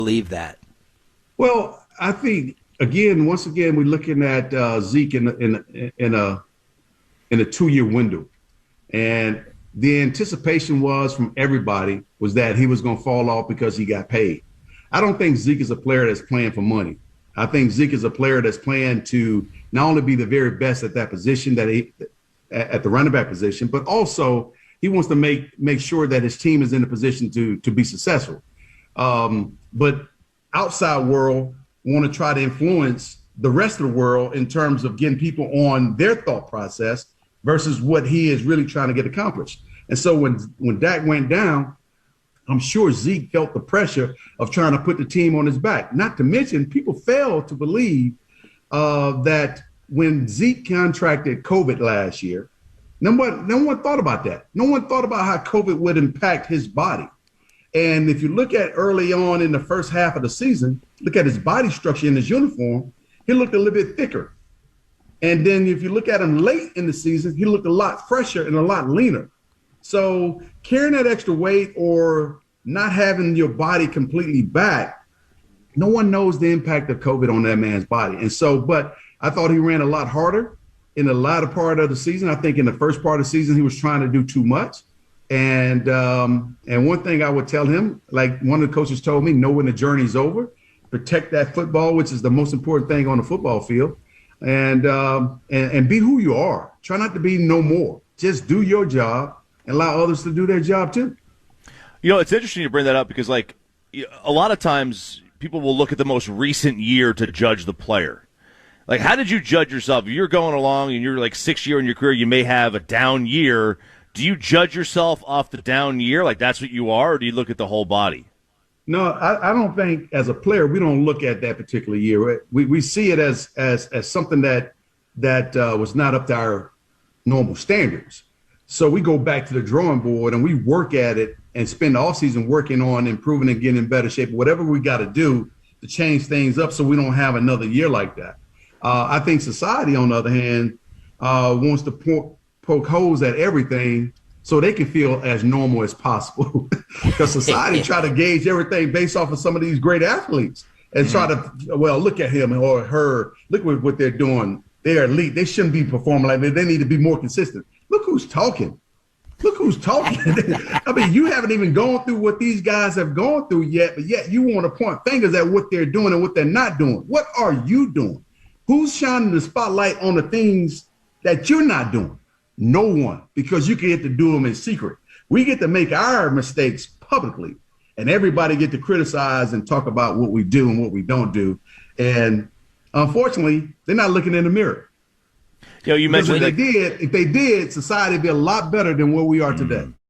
believe that? Well, I think once again, we're looking at Zeke in a 2-year window, and the anticipation was from everybody was that he was going to fall off because he got paid. I don't think Zeke is a player that's playing for money. I think Zeke is a player that's playing to not only be the very best at that position at the running back position, but also he wants to make sure that his team is in a position to be successful. But outside world want to try to influence the rest of the world in terms of getting people on their thought process versus what he is really trying to get accomplished. And so when Dak went down, I'm sure Zeke felt the pressure of trying to put the team on his back. Not to mention, people fail to believe that when Zeke contracted COVID last year, no one thought about that. No one thought about how COVID would impact his body. And if you look at early on in the first half of the season, look at his body structure in his uniform, he looked a little bit thicker. And then if you look at him late in the season, he looked a lot fresher and a lot leaner. So carrying that extra weight or not having your body completely back, no one knows the impact of COVID on that man's body. And so, but I thought he ran a lot harder in the latter part of the season. I think in the first part of the season, he was trying to do too much. And one thing I would tell him, like one of the coaches told me, know when the journey's over, protect that football, which is the most important thing on the football field, and be who you are. Try not to be no more. Just do your job and allow others to do their job too. You know, it's interesting you bring that up because, like, a lot of times people will look at the most recent year to judge the player. Like, how did you judge yourself? If you're going along and you're like 6th year in your career, you may have a down year. Do you judge yourself off the down year? Like that's what you are, or do you look at the whole body? No, I don't think as a player, we don't look at that particular year. We see it as something that was not up to our normal standards. So we go back to the drawing board and we work at it and spend all season working on improving and getting in better shape, whatever we got to do to change things up so we don't have another year like that. I think society, on the other hand, wants to poke holes at everything so they can feel as normal as possible. Because society try to gauge everything based off of some of these great athletes and try to, well, look at him or her, look what they're doing. They're elite. They shouldn't be performing like that. They need to be more consistent. Look who's talking. Look who's talking. I mean, you haven't even gone through what these guys have gone through yet, but yet you want to point fingers at what they're doing and what they're not doing. What are you doing? Who's shining the spotlight on the things that you're not doing? No one, because you get to do them in secret. We get to make our mistakes publicly, and everybody get to criticize and talk about what we do and what we don't do. And unfortunately, they're not looking in the mirror. You know, you mentioned if they did, society would be a lot better than where we are today.